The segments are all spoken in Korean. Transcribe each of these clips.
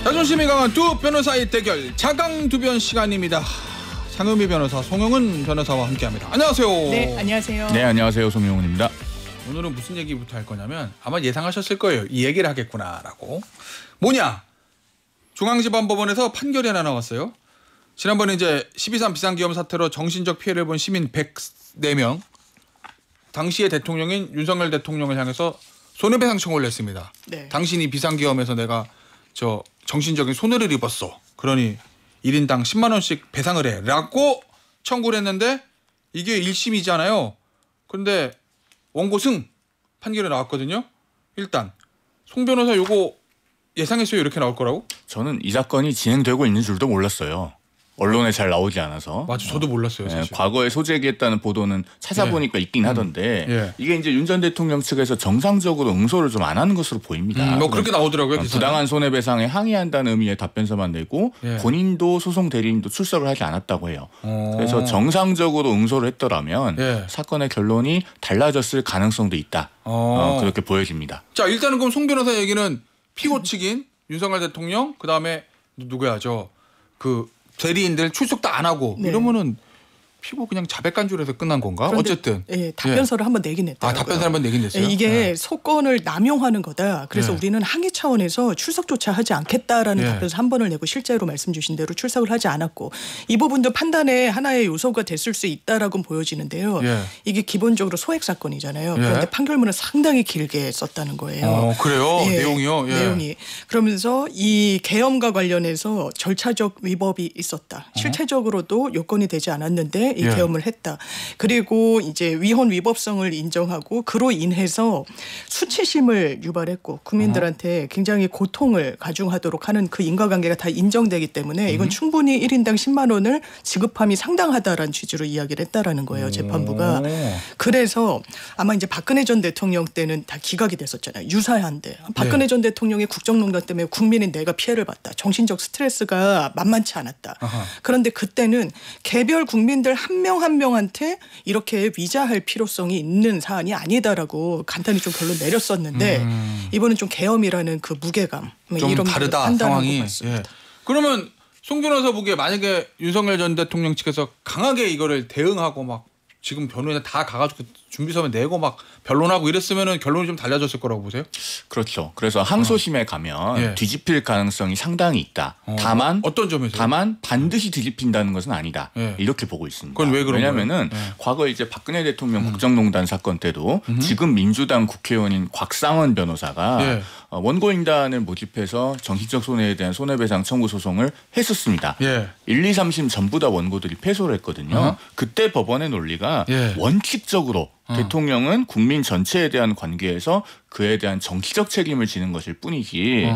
자존심이 강한 두 변호사의 대결 자강두변 시간입니다. 장은미 변호사, 송영은 변호사와 함께합니다. 안녕하세요. 네, 안녕하세요. 네, 안녕하세요. 송영은입니다. 오늘은 무슨 얘기부터 할 거냐면 아마 예상하셨을 거예요. 이 얘기를 하겠구나라고. 뭐냐? 중앙지방법원에서 판결이 하나 나왔어요. 지난번에 이제 12.3 비상계엄 사태로 정신적 피해를 본 시민 104명, 당시의 대통령인 윤석열 대통령을 향해서 손해배상 청구를 했습니다. 네. 당신이 비상계엄에서 내가 정신적인 손해를 입었어. 그러니 1인당 10만 원씩 배상을 해. 라고 청구를 했는데 이게 1심이잖아요. 그런데 원고 승 판결이 나왔거든요. 일단 송 변호사 요거 예상했어요? 이렇게 나올 거라고? 저는 이 사건이 진행되고 있는 줄도 몰랐어요. 언론에 잘 나오지 않아서. 맞아, 저도 몰랐어요. 사실. 과거에 소재기했다는 보도는 찾아보니까 있긴 하던데 이게 이제 윤 전 대통령 측에서 정상적으로 응소를 좀 안 하는 것으로 보입니다. 뭐 그렇게 나오더라고요. 부당한 손해배상에 항의한다는 의미의 답변서만 내고 본인도 소송 대리인도 출석을 하지 않았다고 해요. 그래서 정상적으로 응소를 했더라면 사건의 결론이 달라졌을 가능성도 있다. 그렇게 보여집니다. 자, 일단은 그럼 송 변호사 얘기는 피고 측인 윤석열 대통령, 그다음에 누구야 그 대리인들 출석도 안 하고 이러면은 피고 그냥 자백간주해서 끝난 건가? 어쨌든 답변서를 한번 내긴 했더라고요. 답변서를 한번 내긴 됐어요. 이게 소권을 남용하는 거다. 그래서 우리는 항의 차원에서 출석조차 하지 않겠다라는 답변서 한 번을 내고 실제로 말씀 주신 대로 출석을 하지 않았고 이 부분도 판단에 하나의 요소가 됐을 수 있다라고 보여지는데요. 이게 기본적으로 소액 사건이잖아요. 그런데 판결문을 상당히 길게 썼다는 거예요. 그래요? 내용이요? 내용이. 그러면서 이 계엄과 관련해서 절차적 위법이 있었다. 실체적으로도 요건이 되지 않았는데 이 계엄을 했다. 그리고 이제 위헌 위법성을 인정하고 그로 인해서 수치심을 유발했고 국민들한테 굉장히 고통을 가중하도록 하는 그 인과관계가 다 인정되기 때문에 이건 충분히 1인당 10만 원을 지급함이 상당하다라는 취지로 이야기를 했다라는 거예요. 재판부가. 그래서 아마 이제 박근혜 전 대통령 때는 다 기각이 됐었잖아요. 유사한데. 박근혜 전 대통령의 국정농단 때문에 국민인 내가 피해를 봤다. 정신적 스트레스가 만만치 않았다. 그런데 그때는 개별 국민들 한 명 한 명한테 이렇게 위자할 필요성이 있는 사안이 아니다라고 간단히 좀 결론 내렸었는데 이번은 좀 계엄이라는 그 무게감 좀 이런 다르다 상황이. 그러면 송 변호사 보기에 만약에 윤석열 전 대통령 측에서 강하게 이거를 대응하고 막 지금 변호인들 다 가가지고 준비서면 내고 막 변론하고 이랬으면은 결론이 좀 달라졌을 거라고 보세요? 그렇죠. 그래서 항소심에 가면 뒤집힐 가능성이 상당히 있다. 다만 어떤 점에서? 다만 반드시 뒤집힌다는 것은 아니다. 이렇게 보고 있습니다. 그건 왜 그런 왜냐하면은 과거 이제 박근혜 대통령 국정농단 사건 때도 지금 민주당 국회의원인 곽상원 변호사가 원고인단을 모집해서 정신적 손해에 대한 손해배상 청구 소송을 했었습니다. 1, 2, 3심 전부 다 원고들이 패소를 했거든요. 그때 법원의 논리가 원칙적으로 대통령은 국민 전체에 대한 관계에서 그에 대한 정치적 책임을 지는 것일 뿐이지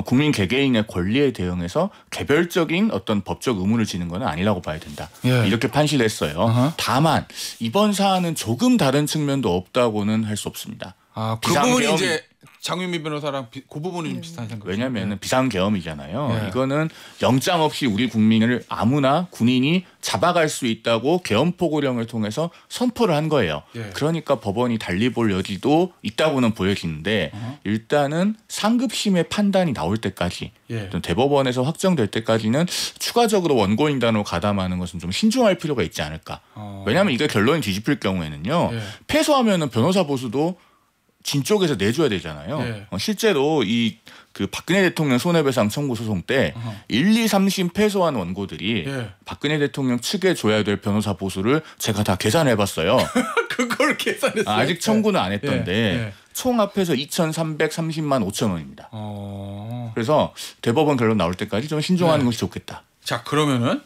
국민 개개인의 권리에 대응해서 개별적인 어떤 법적 의무를 지는 건 아니라고 봐야 된다. 이렇게 판시를 했어요. 다만 이번 사안은 조금 다른 측면도 없다고는 할 수 없습니다. 그 부분이 이제 장윤미 변호사랑 그 부분이 좀 비슷한 생각. 왜냐하면 비상계엄이잖아요. 이거는 영장 없이 우리 국민을 아무나 군인이 잡아갈 수 있다고 계엄포고령을 통해서 선포를 한 거예요. 그러니까 법원이 달리 볼 여지도 있다고는 보여지는데 일단은 상급심의 판단이 나올 때까지 대법원에서 확정될 때까지는 추가적으로 원고인단으로 가담하는 것은 좀 신중할 필요가 있지 않을까. 왜냐하면 이게 결론이 뒤집힐 경우에는요. 패소하면은 변호사 보수도 진 쪽에서 내줘야 되잖아요. 실제로 그 박근혜 대통령 손해배상 청구 소송 때 1, 2, 3심 패소한 원고들이 박근혜 대통령 측에 줘야 될 변호사 보수를 제가 다 계산해봤어요. 그걸 계산했어요? 아직 청구는 안 했던데 총 합해서 2,330만 5천 원입니다. 그래서 대법원 결론 나올 때까지 좀 신중하는 것이 좋겠다. 자, 그러면은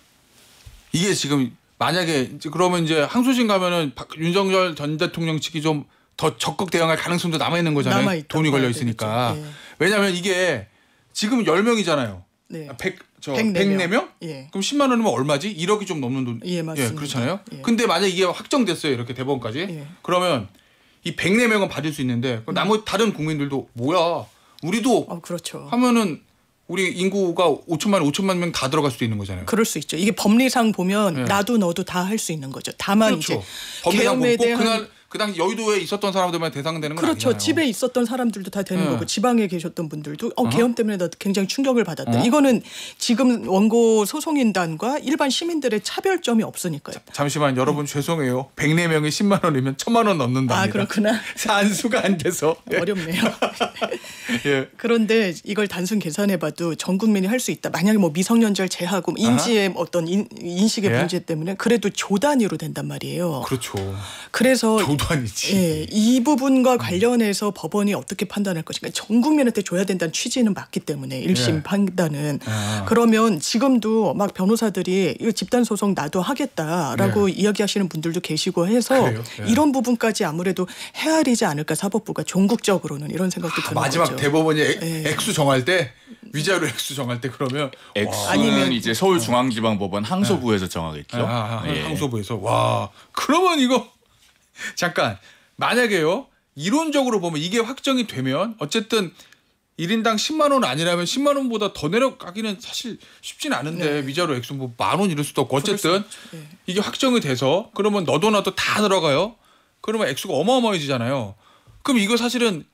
이게 지금 만약에 그러면 이제 항소심 가면은 윤석열 전 대통령 측이 좀 더 적극 대응할 가능성도 남아있는 거잖아요. 돈이 걸려 있으니까. 왜냐하면 이게 지금 10명이잖아요. 104명? 그럼 10만 원이면 얼마지? 1억이 좀 넘는 돈. 맞습니다. 그렇잖아요. 근데 만약에 이게 확정됐어요. 이렇게 대법원까지. 그러면 이 104명은 받을 수 있는데 나머지 다른 국민들도 뭐야. 우리도 그렇죠. 하면은 우리 인구가 5천만 명 다 들어갈 수도 있는 거잖아요. 그럴 수 있죠. 이게 법리상 보면 나도 너도 다 할 수 있는 거죠. 다만 이제 법리상 보면 꼭 그 당시 여의도에 있었던 사람들만 대상되는 건 그렇죠. 아니잖아요. 집에 있었던 사람들도 다 되는 네. 거고 지방에 계셨던 분들도 계엄 때문에 나 굉장히 충격을 받았다. 이거는 지금 원고 소송인단과 일반 시민들의 차별점이 없으니까요. 잠시만 여러분 죄송해요. 104명이 10만 원이면 1,000만 원 넣는답니다. 아 그렇구나. 산수가 안 돼서. 어렵네요. 예. 그런데 이걸 단순 계산해봐도 전 국민이 할 수 있다. 만약에 뭐 미성년자를 제하고 인지의 어떤 인식의 예. 문제 때문에 그래도 조 단위로 된단 말이에요. 그렇죠. 그래서 조단이지. 예, 이 부분과 관련해서 법원이 어떻게 판단할 것인가. 전 국민한테 줘야 된다는 취지는 맞기 때문에 1심 예. 판단은. 그러면 지금도 막 변호사들이 이거 집단 소송 나도 하겠다라고 이야기하시는 분들도 계시고 해서 그래요? 예. 이런 부분까지 아무래도 헤아리지 않을까 사법부가 종국적으로는 이런 생각도 드는 마지막 거죠. 대법원이 액수 정할 때 위자료 액수 정할 때 그러면 액수는 아니면- 이제 서울중앙지방법원 항소부에서 정하겠죠. 예. 항소부에서 와 그러면 이거 잠깐 만약에요 이론적으로 보면 이게 확정이 되면 어쨌든 1인당 10만 원 아니라면 10만 원보다 더 내려가기는 사실 쉽진 않은데 위자료 액수 뭐 10,000원 이럴 수도 없고 어쨌든 이게 확정이 돼서 그러면 너도 나도 다 들어가요. 그러면 액수가 어마어마해지잖아요. 그럼 이거 사실은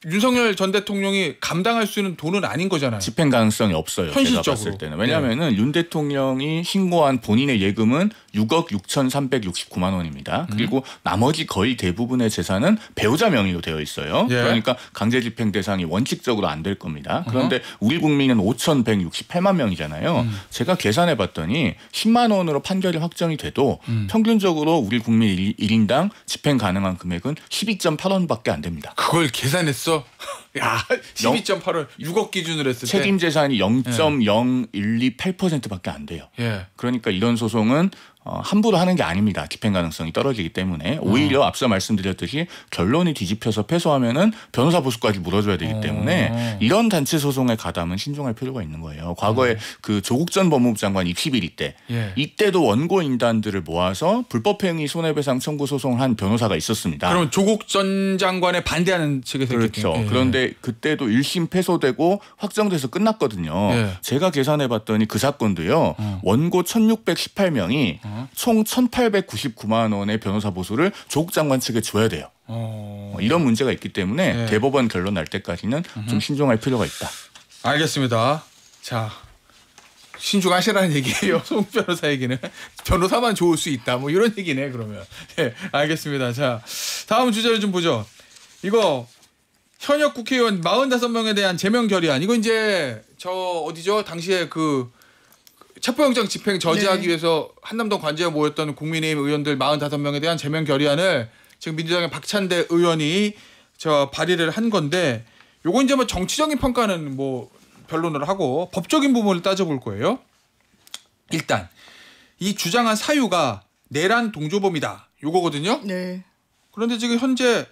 윤석열 전 대통령이 감당할 수 있는 돈은 아닌 거잖아요. 집행 가능성이 없어요. 현실적으로. 제가 봤을 때는. 왜냐하면은 윤 대통령이 신고한 본인의 예금은 6억 6,369만 원입니다. 그리고 나머지 거의 대부분의 재산은 배우자 명의로 되어 있어요. 예. 그러니까 강제 집행 대상이 원칙적으로 안 될 겁니다. 그런데 우리 국민은 5,168만 명이잖아요. 제가 계산해 봤더니 10만 원으로 판결이 확정이 돼도 평균적으로 우리 국민 1인당 집행 가능한 금액은 12.8원밖에 안 됩니다. 그걸 계산했어. 야, 12.8원 6억 기준으로 했을 때 책임 재산이 0.0128%밖에 안 돼요. 예. 그러니까 이런 소송은 함부로 하는 게 아닙니다. 집행 가능성이 떨어지기 때문에 오히려 앞서 말씀드렸듯이 결론이 뒤집혀서 패소하면은 변호사 보수까지 물어줘야 되기 때문에 이런 단체 소송의 가담은 신중할 필요가 있는 거예요. 과거에 그 조국 전 법무부 장관 입시비리 때 예. 이때도 원고 인단들을 모아서 불법행위 손해배상 청구 소송을 한 변호사가 있었습니다. 그러면 조국 전 장관에 반대하는 측에서 그렇죠. 있겠군요. 예. 그런데 그때도 1심 패소되고 확정돼서 끝났거든요. 예. 제가 계산해봤더니 그 사건도요. 원고 1,618명이 총 1,899만 원의 변호사 보수를 조국 장관 측에 줘야 돼요. 이런 문제가 있기 때문에 예. 대법원 결론 날 때까지는 좀 신중할 필요가 있다. 알겠습니다. 자, 신중하시라는 얘기예요. 송 변호사 얘기는. 변호사만 좋을 수 있다. 뭐 이런 얘기네 그러면. 예, 알겠습니다. 자, 다음 주제를 좀 보죠. 이거 현역 국회의원 45명에 대한 제명 결의안. 이거 이제 저 어디죠? 당시에 그 체포영장 집행 저지하기 네. 위해서 한남동 관저에 모였던 국민의힘 의원들 45명에 대한 제명 결의안을 지금 민주당의 박찬대 의원이 저 발의를 한 건데 요거 이제 뭐 정치적인 평가는 뭐 변론을 하고 법적인 부분을 따져볼 거예요. 일단 이 주장한 사유가 내란 동조범이다. 요거거든요. 네. 그런데 지금 현재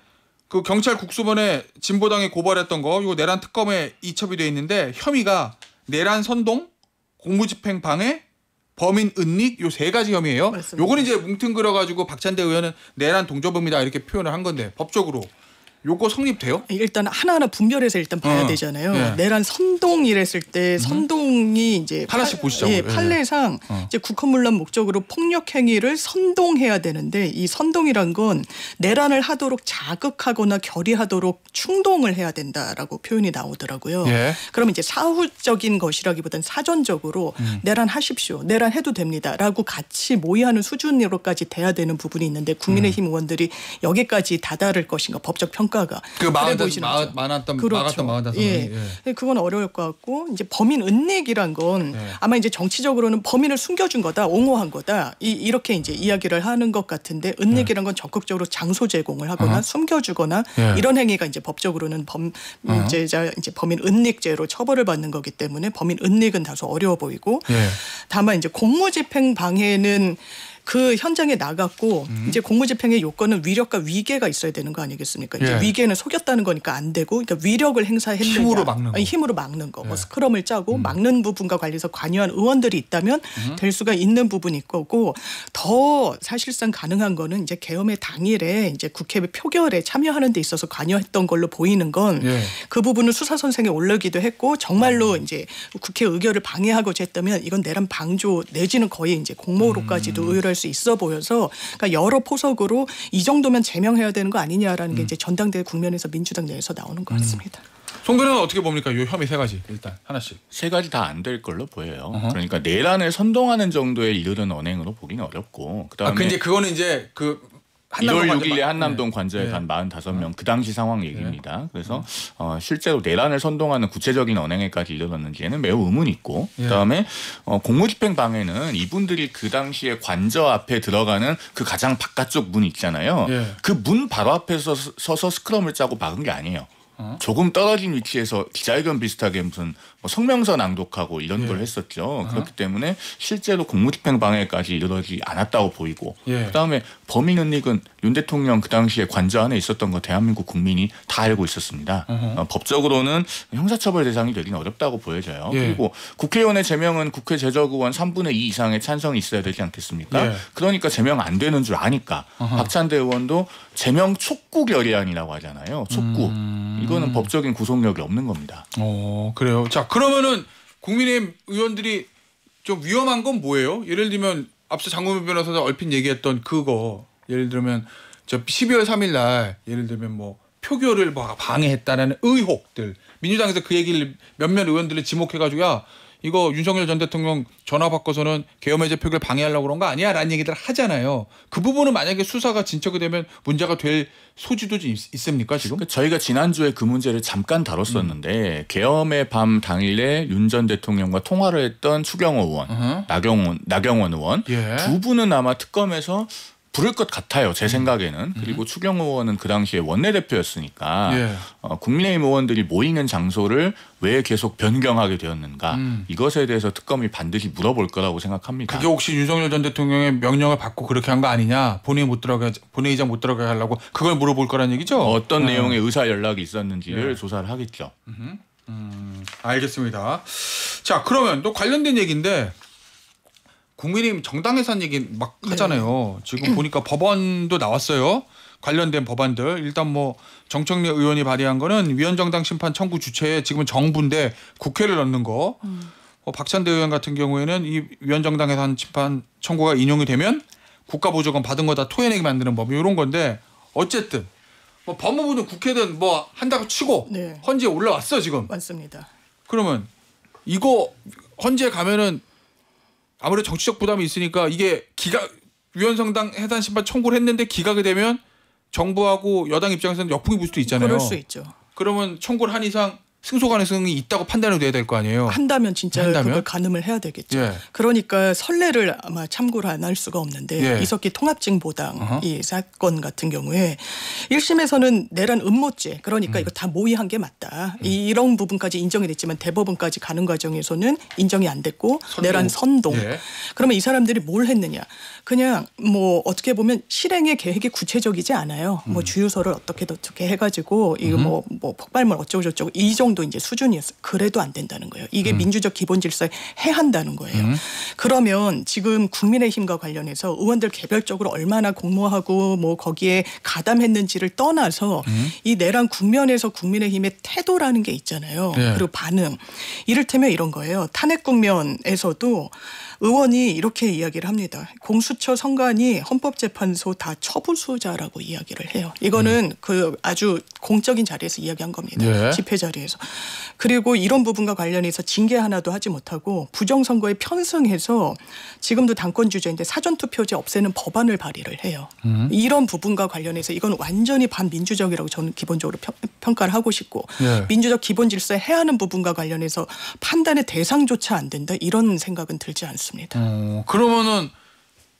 그 경찰 국수본에 진보당이 고발했던 거 이거 내란 특검에 이첩이 돼 있는데 혐의가 내란 선동, 공무집행 방해, 범인 은닉 요 세 가지 혐의예요. 맞습니다. 요거는 이제 뭉뚱그려 가지고 박찬대 의원은 내란 동조범이다 이렇게 표현을 한 건데 법적으로 요거 성립돼요? 일단 하나하나 분별해서 일단 봐야 되잖아요. 예. 내란 선동이랬을 때 선동이 이제 하나씩 보시죠. 예, 예. 판례상 이제 국헌문란 목적으로 폭력 행위를 선동해야 되는데 이 선동이란 건 내란을 하도록 자극하거나 결의하도록 충동을 해야 된다라고 표현이 나오더라고요. 예. 그러면 이제 사후적인 것이라기보다는 사전적으로 내란 하십시오. 내란 해도 됩니다라고 같이 모의하는 수준으로까지 돼야 되는 부분이 있는데 국민의힘 의원들이 여기까지 다다를 것인가 법적 평가가 그 그래 보이시는 거죠. 막았던 그렇죠. 45명이. 예. 그건 어려울 것 같고 이제 범인 은닉이란 건 예. 아마 이제 정치적으로는 범인을 숨겨준 거다, 옹호한 거다 이렇게 이제 이야기를 하는 것 같은데 은닉이란 건 적극적으로 장소 제공을 하거나 숨겨주거나 예. 이런 행위가 이제 법적으로는 범죄자 이제 범인 은닉죄로 처벌을 받는 거기 때문에 범인 은닉은 다소 어려워 보이고 예. 다만 이제 공무집행 방해는 그 현장에 나갔고 이제 공무집행의 요건은 위력과 위계가 있어야 되는 거 아니겠습니까? 이제 예. 위계는 속였다는 거니까 안 되고, 그러니까 위력을 행사했느냐, 힘으로 막는 거. 아니, 힘으로 막는 거, 뭐 예. 스크럼을 짜고 막는 부분과 관련해서 관여한 의원들이 있다면 될 수가 있는 부분이 거고, 더 사실상 가능한 거는 이제 계엄의 당일에 이제 국회 표결에 참여하는 데 있어서 관여했던 걸로 보이는 건 그 예. 부분을 수사선생에 올리기도 했고 정말로 이제 국회 의결을 방해하고자 했다면 이건 내란 방조 내지는 거의 이제 공모로까지도 의뢰 진출할 수 있어 보여서 그러니까 여러 포석으로 이 정도면 제명해야 되는 거 아니냐라는 게 이제 전당대회 국면에서 민주당 내에서 나오는 것 같습니다. 송 변호사는 어떻게 봅니까? 요 혐의 세 가지 일단 하나씩. 세 가지 다 안 될 걸로 보여요. 그러니까 내란을 선동하는 정도에 이르는 언행으로 보기는 어렵고. 그다음에 근데 그거는 이제 그 1월 6일에 한남동 관저에 간 45명 그 당시 상황 얘기입니다. 그래서 실제로 내란을 선동하는 구체적인 언행에까지 이르렀는지에는 매우 의문이 있고 그다음에 공무집행 방해는 이분들이 그 당시에 관저 앞에 들어가는 그 가장 바깥쪽 문 있잖아요. 그 문 바로 앞에서 서서 스크럼을 짜고 막은 게 아니에요. 조금 떨어진 위치에서 기자회견 비슷하게 무슨 성명서 낭독하고 이런 걸 했었죠. 그렇기 때문에 실제로 공무집행 방해까지 이르러지 않았다고 보이고 그다음에 범인 은닉은 윤 대통령 그 당시에 관저 안에 있었던 거 대한민국 국민이 다 알고 있었습니다. 법적으로는 형사처벌 대상이 되기는 어렵다고 보여져요. 그리고 국회의원의 제명은 국회 제적의원 3분의 2 이상의 찬성이 있어야 되지 않겠습니까? 그러니까 제명 안 되는 줄 아니까 박찬대 의원도 제명 촉구 결의안이라고 하잖아요. 촉구. 이거는 법적인 구속력이 없는 겁니다. 그래요. 자, 그러면은 국민의힘 의원들이 좀 위험한 건 뭐예요? 예를 들면 앞서 장고민 변호사가 얼핏 얘기했던 그거 예를 들면 저 12월 3일 날 예를 들면 뭐 표결을 방해했다는 의혹들 민주당에서 그 얘기를 몇몇 의원들을 지목해가지고 야 이거 윤석열 전 대통령 전화 바꿔서는 계엄해제 표결 방해하려고 그런 거 아니야? 라는 얘기들 하잖아요. 그 부분은 만약에 수사가 진척이 되면 문제가 될 소지도 좀 있습니까 지금? 저희가 지난주에 그 문제를 잠깐 다뤘었는데 계엄의 밤 당일에 윤 전 대통령과 통화를 했던 추경호 의원, 나경원 의원 두 분은 아마 특검에서 부를 것 같아요. 제 생각에는. 그리고 추경호 의원은 그 당시에 원내대표였으니까 국민의힘 의원들이 모이는 장소를 왜 계속 변경하게 되었는가. 이것에 대해서 특검이 반드시 물어볼 거라고 생각합니다. 그게 혹시 윤석열 전 대통령의 명령을 받고 그렇게 한 거 아니냐. 본회의장 못 들어가게 하려고 그걸 물어볼 거란 얘기죠. 어떤 내용의 의사 연락이 있었는지를 조사를 하겠죠. 알겠습니다. 자, 그러면 또 관련된 얘기인데 국민의힘 정당 해산 얘기 막 하잖아요. 지금 보니까 법안도 나왔어요. 관련된 법안들. 일단 뭐 정청래 의원이 발의한 거는 위헌정당 심판 청구 주체에 지금은 정부인데 국회를 넣는 거. 박찬대 의원 같은 경우에는 이 위헌정당 해산 심판 청구가 인용이 되면 국가보조금 받은 거 다 토해내게 만드는 법 이런 건데 어쨌든 뭐 법무부든 국회든 뭐 한다고 치고 헌재에 올라왔어 지금. 맞습니다. 그러면 이거 헌재에 가면은 아무래도 정치적 부담이 있으니까 이게 위헌정당 해산 심판 청구를 했는데 기각이 되면 정부하고 여당 입장에서는 역풍이 불 수도 있잖아요. 그럴 수 있죠. 그러면 청구를 한 이상 승소 가능성이 있다고 판단이 돼야 될 거 아니에요. 한다면 진짜 그걸 가늠을 해야 되겠죠. 그러니까 선례를 아마 참고를 안 할 수가 없는데 이석기 통합진보당 이 사건 같은 경우에 1심에서는 내란 음모죄 그러니까 이거 다 모의한 게 맞다. 이런 부분까지 인정이 됐지만 대법원까지 가는 과정에서는 인정이 안 됐고 내란 선동. 그러면 이 사람들이 뭘 했느냐. 그냥 뭐 어떻게 보면 실행의 계획이 구체적이지 않아요. 뭐 주유소를 어떻게 해가지고 이거 뭐 폭발물 어쩌고 저쩌고 이 정도 이제 수준이었어요. 그래도 안 된다는 거예요. 이게 민주적 기본 질서에 해한다는 거예요. 그러면 지금 국민의힘과 관련해서 의원들 개별적으로 얼마나 공모하고 뭐 거기에 가담했는지를 떠나서 이 내란 국면에서 국민의힘의 태도라는 게 있잖아요. 그리고 반응. 이를테면 이런 거예요. 탄핵 국면에서도 의원이 이렇게 이야기를 합니다. 공수처 선관위 헌법재판소 다 처부수자라고 이야기를 해요. 이거는 그 아주 공적인 자리에서 이야기한 겁니다. 집회 자리에서. 그리고 이런 부분과 관련해서 징계 하나도 하지 못하고 부정선거에 편승해서 지금도 당권 주제인데 사전투표제 없애는 법안을 발의를 해요. 이런 부분과 관련해서 이건 완전히 반민주적이라고 저는 기본적으로 평가를 하고 싶고 민주적 기본 질서에 해하는 부분과 관련해서 판단의 대상조차 안 된다 이런 생각은 들지 않습니다. 그러면은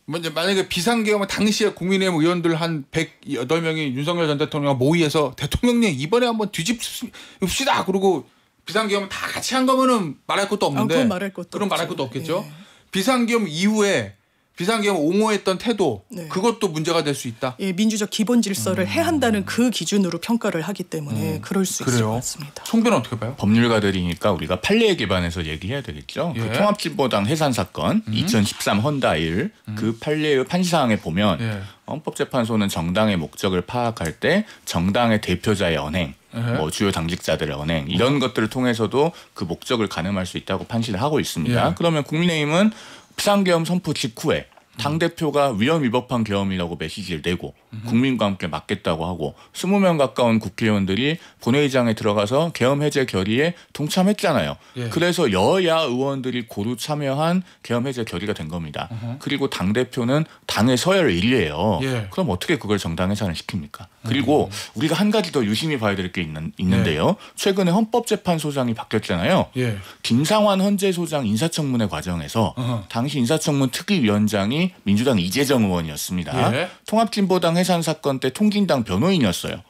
만약에 비상계엄 당시에 국민의힘 의원들 한 108명이 윤석열 전 대통령 모의해서 대통령님 이번에 한번 뒤집읍시다. 그러고 비상계엄 다 같이 한 거면은 말할 것도 없는데. 그건 말할 것도 그럼 말할 것도 없겠죠. 비상계엄 이후에 비상계엄 옹호했던 태도 그것도 문제가 될 수 있다. 민주적 기본 질서를 해한다는 그 기준으로 평가를 하기 때문에 그럴 수 있을 것 같습니다. 송 변호사 어떻게 봐요? 법률가들이니까 우리가 판례에 기반해서 얘기해야 되겠죠. 그 통합진보당 해산 사건 2013 헌다 1 그 판례의 판시사항에 보면 헌법재판소는 정당의 목적을 파악할 때 정당의 대표자의 언행 뭐 주요 당직자들의 언행 이런 것들을 통해서도 그 목적을 가늠할 수 있다고 판시를 하고 있습니다. 그러면 국민의힘은 비상계엄 선포 직후에 당대표가 위헌 위법한 계엄이라고 메시지를 내고 국민과 함께 맞겠다고 하고 20명 가까운 국회의원들이 본회의장에 들어가서 계엄 해제 결의에 동참했잖아요. 예. 그래서 여야 의원들이 고루 참여한 계엄 해제 결의가 된 겁니다. 그리고 당대표는 당의 서열 1위예요. 예. 그럼 어떻게 그걸 정당 해산을 시킵니까? 그리고 우리가 한 가지 더 유심히 봐야 될 게 있는데요. 최근에 헌법재판소장이 바뀌었잖아요. 예. 김상환 헌재소장 인사청문회 과정에서 당시 인사청문 특위위원장이 민주당 이재정 의원이었습니다. 예. 통합진보당 해산 사건 때 통진당 변호인이었어요.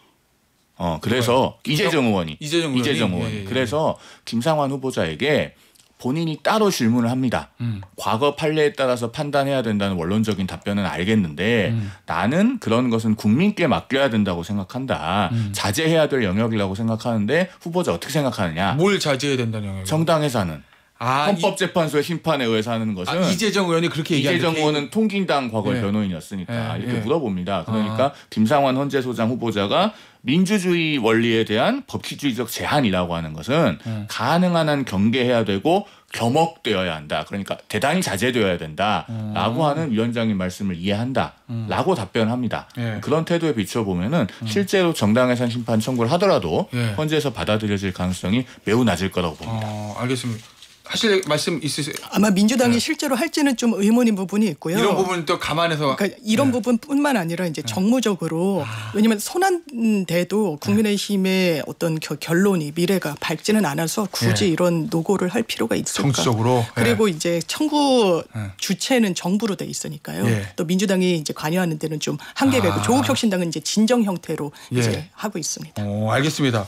그래서 이재정 의원이. 이재정 의원이? 예. 그래서 김상환 후보자에게 본인이 따로 질문을 합니다. 과거 판례에 따라서 판단해야 된다는 원론적인 답변은 알겠는데 나는 그런 것은 국민께 맡겨야 된다고 생각한다. 자제해야 될 영역이라고 생각하는데 후보자 어떻게 생각하느냐. 뭘 자제해야 된다는 영역이요? 정당 해산은. 헌법재판소의 심판에 의해서 하는 것은 이재정 의원이 그렇게 얘기하는 이재정 의원은 통진당 과거 변호인이었으니까 이렇게 물어봅니다. 그러니까 김상환 헌재소장 후보자가 민주주의 원리에 대한 법치주의적 제한이라고 하는 것은 가능한 한 경계해야 되고 겸업되어야 한다. 그러니까 대단히 자제되어야 된다라고 하는 위원장님 말씀을 이해한다라고 답변합니다. 그런 태도에 비춰보면은 실제로 정당해산 심판 청구를 하더라도 헌재에서 받아들여질 가능성이 매우 낮을 거라고 봅니다. 알겠습니다. 하실 말씀 있으세요? 아마 민주당이 실제로 할지는 좀 의문인 부분이 있고요. 이런 부분 또 감안해서 그러니까 이런 부분뿐만 아니라 이제 정무적으로 왜냐하면 손한대도 국민의힘의 어떤 결론이 미래가 밝지는 않아서 굳이 이런 노고를 할 필요가 있을까? 정치적으로. 그리고 이제 청구 주체는 정부로 돼 있으니까요. 또 민주당이 이제 관여하는 데는 좀 한계가 있고 조국혁신당은 이제 진정 형태로 이제 하고 있습니다. 알겠습니다.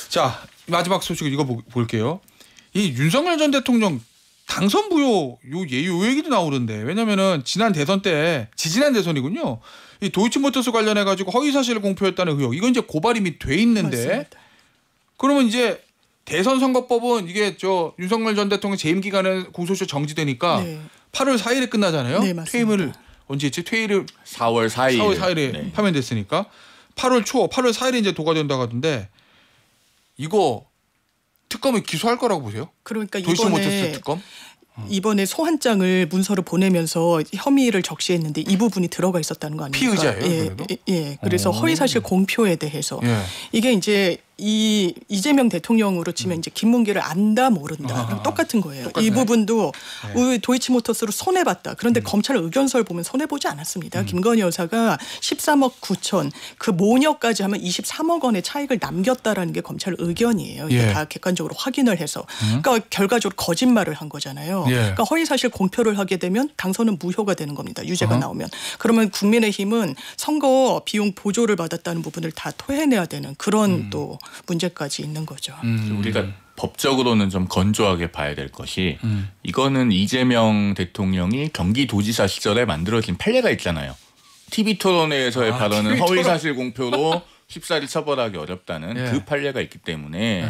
자, 마지막 소식 이거 볼게요. 이 윤석열 전 대통령 당선 부여 요 얘기도 나오는데 왜냐면은 지난 대선 때 지지난 대선이군요. 이 도이치모터스 관련해 가지고 허위 사실을 공표했다는 의혹 이건 이제 고발이 이미 돼 있는데 맞습니다. 그러면 이제 대선 선거법은 이게 저 윤석열 전 대통령 재임 기간에 공소시효 정지되니까 8월 4일에 끝나잖아요. 네, 맞습니다. 퇴임을 언제 했지? 퇴일을 4월 4일에 파면됐으니까 8월 4일에 이제 도과된다고 하던데 이거 특검을 기소할 거라고 보세요? 그러니까 도이치모터스 특검? 이번에 소환장을 문서로 보내면서 혐의를 적시했는데 이 부분이 들어가 있었다는 거 아닙니까? 피의자예요? 그래서 허위사실 공표에 대해서 이게 이제 이재명 대통령으로 치면 이제 김문기를 안다 모른다 그럼 똑같은 거예요. 똑같네. 이 부분도 도이치모터스로 손해 봤다. 그런데 검찰 의견서를 보면 손해 보지 않았습니다. 김건희 여사가 13억 9천 그 모녀까지 하면 23억 원의 차익을 남겼다라는 게 검찰 의견이에요. 이게 다 객관적으로 확인을 해서 그러니까 결과적으로 거짓말을 한 거잖아요. 그러니까 허위사실 공표를 하게 되면 당선은 무효가 되는 겁니다. 유죄가 나오면. 그러면 국민의힘은 선거 비용 보조를 받았다는 부분을 다 토해내야 되는 그런 또 문제까지 있는 거죠. 우리가 법적으로는 좀 건조하게 봐야 될 것이 이거는 이재명 대통령이 경기도지사 시절에 만들어진 판례가 있잖아요. TV토론회에서의 발언은 허위사실 공표로 쉽사리 처벌하기 어렵다는 그 판례가 있기 때문에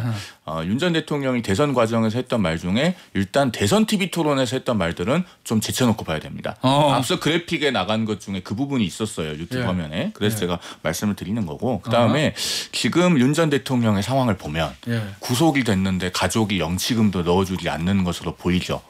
윤 전 대통령이 대선 과정에서 했던 말 중에 일단 대선 TV 토론에서 했던 말들은 좀 제쳐놓고 봐야 됩니다. 앞서 그래픽에 나간 것 중에 그 부분이 있었어요. 유튜브 화면에. 그래서 제가 말씀을 드리는 거고 그다음에 지금 윤 전 대통령의 상황을 보면 구속이 됐는데 가족이 영치금도 넣어주지 않는 것으로 보이죠.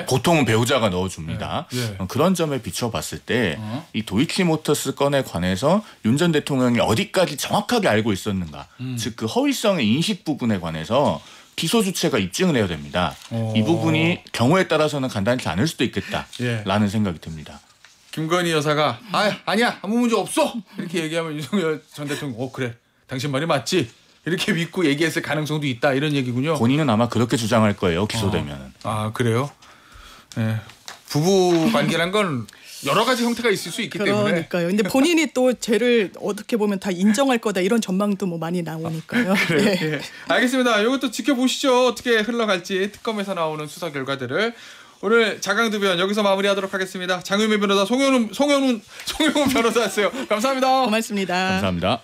보통은 배우자가 넣어줍니다. 그런 점에 비춰봤을 때 이 도이치모터스 건에 관해서 윤 전 대통령이 어디까지 정확하게 알고 있었는가 즉 그 허위성의 인식 부분에 관해서 기소 주체가 입증을 해야 됩니다. 이 부분이 경우에 따라서는 간단치 않을 수도 있겠다라는 생각이 듭니다. 김건희 여사가 아니야 아무 문제 없어 이렇게 얘기하면 윤석열 전 대통령 그래 당신 말이 맞지 이렇게 믿고 얘기했을 가능성도 있다 이런 얘기군요. 본인은 아마 그렇게 주장할 거예요. 기소되면. 그래요? 부부 관계란 건 여러 가지 형태가 있을 수 있기 때문에. 그러니까요. 근데 본인이 또 죄를 어떻게 보면 다 인정할 거다 이런 전망도 뭐 많이 나오니까요. 그래요? 알겠습니다. 이것도 지켜보시죠. 어떻게 흘러갈지 특검에서 나오는 수사 결과들을. 오늘 자강두변 여기서 마무리하도록 하겠습니다. 장윤미 변호사, 송영훈 변호사였어요. 감사합니다. 고맙습니다. 감사합니다.